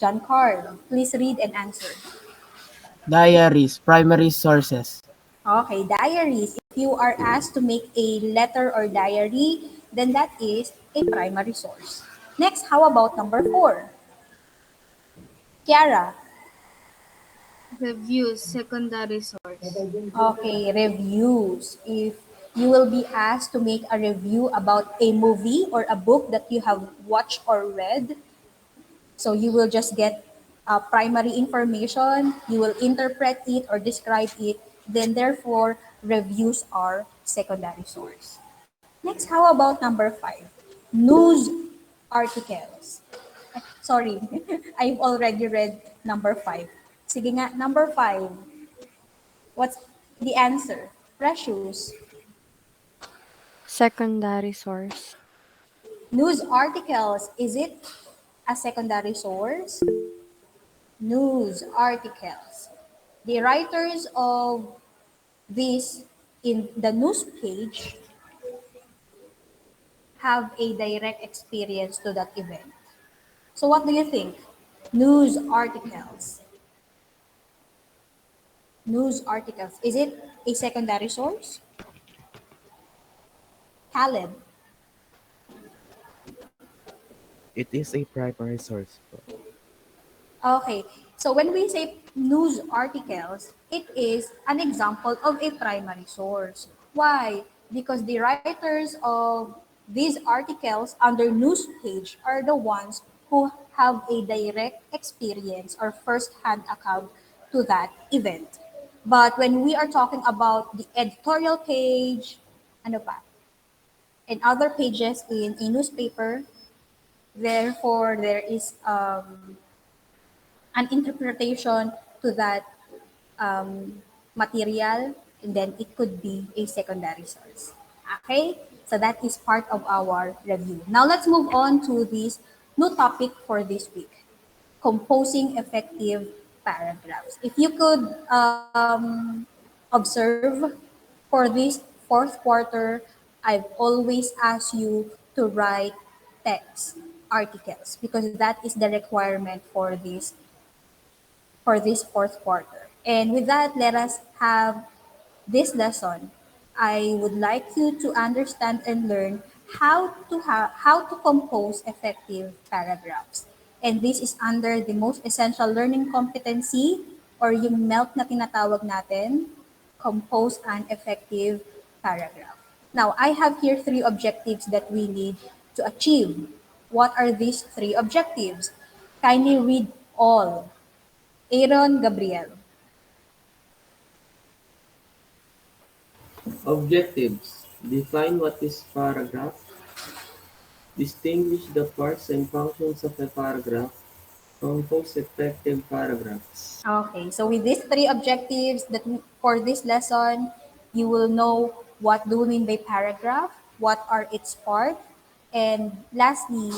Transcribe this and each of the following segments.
John Carl, please read and answer. Diaries, primary sources. Okay, diaries. If you are asked to make a letter or diary, then that is a primary source. Next, how about number 4? Kiara. Reviews, secondary source. Okay, reviews. If you will be asked to make a review about a movie or a book that you have watched or read, so you will just get primary information, you will interpret it or describe it, then therefore reviews are secondary source. Next, how about number 5? News articles. Sorry, I've already read number 5. Sige nga, number 5. What's the answer? Precious. Secondary source. News articles, is it a secondary source? News articles. The writers of this in the news page have a direct experience to that event. So what do you think? News articles. News articles. Is it a secondary source? Caleb. It is a primary source po. Okay. So when we say news articles, it is an example of a primary source. Why? Because the writers of these articles under news page are the ones who have a direct experience or first-hand account to that event. But when we are talking about the editorial page, ano pa, and other pages in a newspaper, therefore there is an interpretation to that material, and then it could be a secondary source. Okay, so that is part of our review. Now let's move on to this new topic for this week: composing effective paragraphs. If you could observe for this fourth quarter, I've always asked you to write text articles because that is the requirement for this fourth quarter. And with that, let us have this lesson. I would like you to understand and learn how to compose effective paragraphs. And this is under the most essential learning competency or yung MELT na tinatawag natin, compose an effective paragraph. Now, I have here 3 objectives that we need to achieve. What are these 3 objectives? Kindly read all. Aaron Gabriel. Objectives: define what is paragraph, distinguish the parts and functions of a paragraph, compose effective paragraphs. Okay, so with these 3 objectives for this lesson, you will know what do we mean by paragraph, what are its part, and lastly,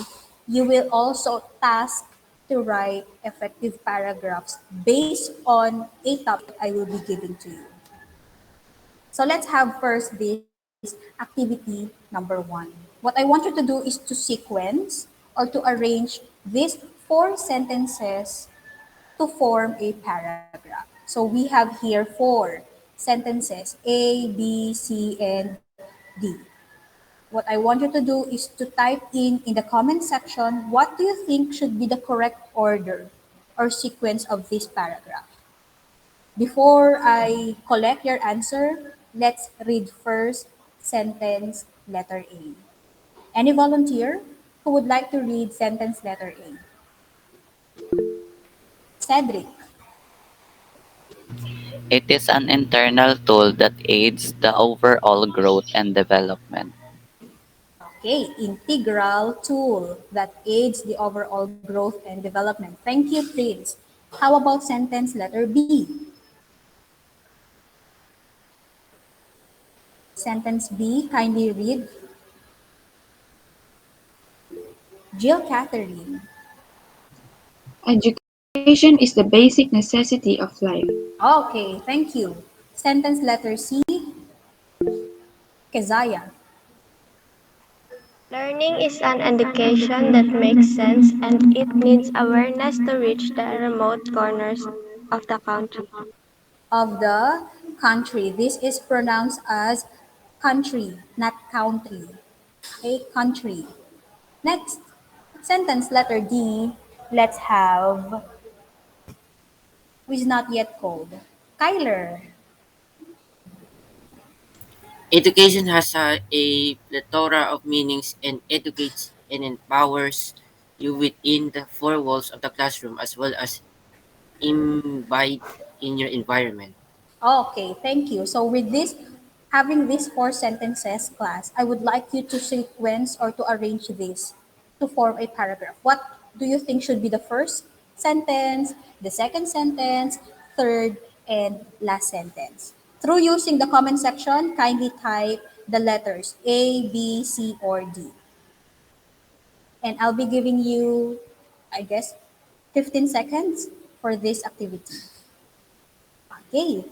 you will also task to write effective paragraphs based on a topic I will be giving to you. So let's have first this activity number 1. What I want you to do is to sequence or to arrange these 4 sentences to form a paragraph. So we have here 4 sentences, A, B, C, and D. What I want you to do is to type in the comment section, what do you think should be the correct order or sequence of this paragraph? Before I collect your answer, let's read first sentence letter A. Any volunteer who would like to read sentence letter A? Cedric. It is an internal tool that aids the overall growth and development. Okay, integral tool that aids the overall growth and development. Thank you, Prince. How about sentence letter B? Sentence B, kindly read. Jill Catherine. Education is the basic necessity of life. Okay, thank you. Sentence letter C, Keziah. Learning is an education that makes sense and it needs awareness to reach the remote corners of the country. Of the country. This is pronounced as country, not country. Okay, country. Next sentence, letter D. Let's have who is not yet called. Kyler. Education has a plethora of meanings and educates and empowers you within the four walls of the classroom as well as imbibed in your environment. Okay, thank you. So with this, having these four sentences, class, I would like you to sequence or to arrange this to form a paragraph. What do you think should be the first sentence, the second sentence, third, and last sentence? Through using the comment section, kindly type the letters A, B, C, or D. And I'll be giving you, I guess, 15 seconds for this activity. Okay.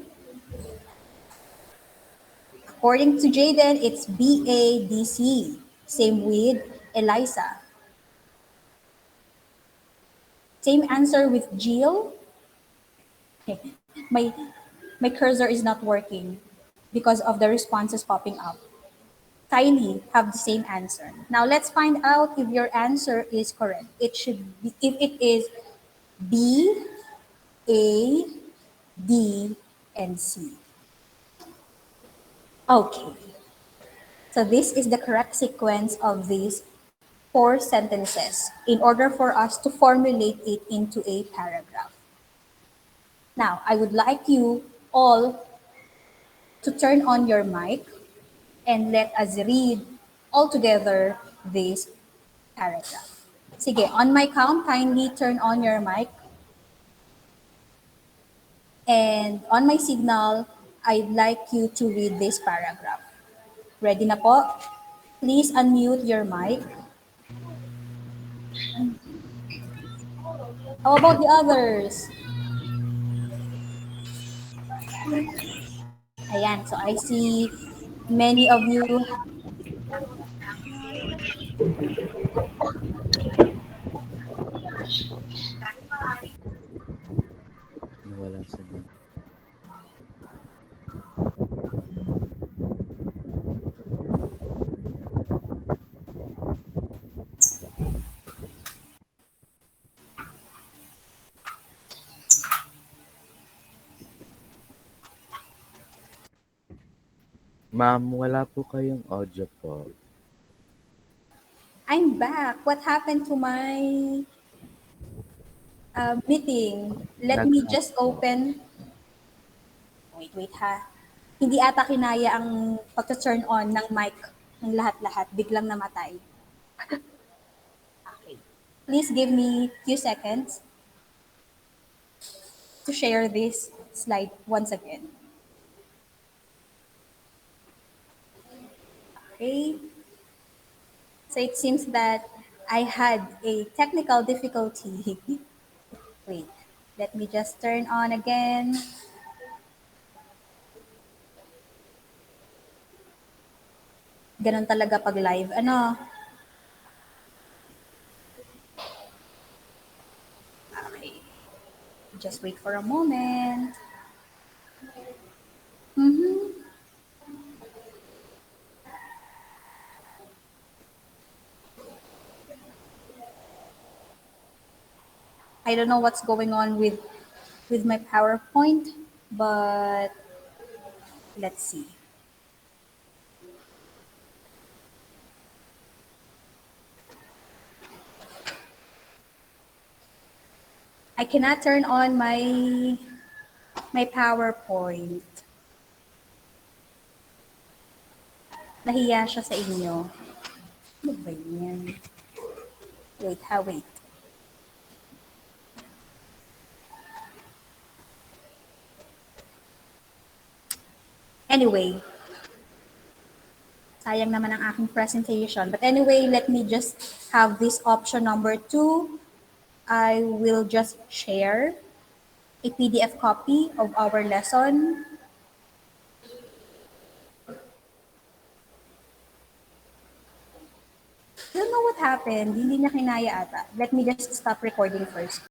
According to Jaden, it's BADC. Same with Eliza. Same answer with Jill. Okay. My cursor is not working because of the responses popping up. Kylie have the same answer. Now let's find out if your answer is correct. It should be, if it is B, A, D, and C. Okay. So this is the correct sequence of these four sentences in order for us to formulate it into a paragraph. Now, I would like you all to turn on your mic and let us read all together this paragraph. Sige, on my count, kindly turn on your mic. And on my signal, I'd like you to read this paragraph. Ready na po? Please unmute your mic. How about the others? Ayan, so I see many of you. Nawala sa niya. Ma'am, wala po kayong audio po. I'm back. What happened to my meeting? Let me Nag-hang just po. open. Wait ha. Hindi ata kinaya ang pagka-turn on ng mic ng lahat-lahat. Biglang namatay. Okay. Please give me few seconds to share this slide once again. Okay. So it seems that I had a technical difficulty. Wait. Let me just turn on again. Ganun talaga pag live. Ano? Okay. Just wait for a moment. Mhm. I don't know what's going on with my PowerPoint, but let's see. I cannot turn on my PowerPoint. Nahiya siya sa inyo. Ano ba yan? Wait ha, wait. Anyway, sayang naman ang aking presentation. But anyway, let me just have this option number 2. I will just share a PDF copy of our lesson. happened? Hindi niya kinaya ata. Let me just stop recording first.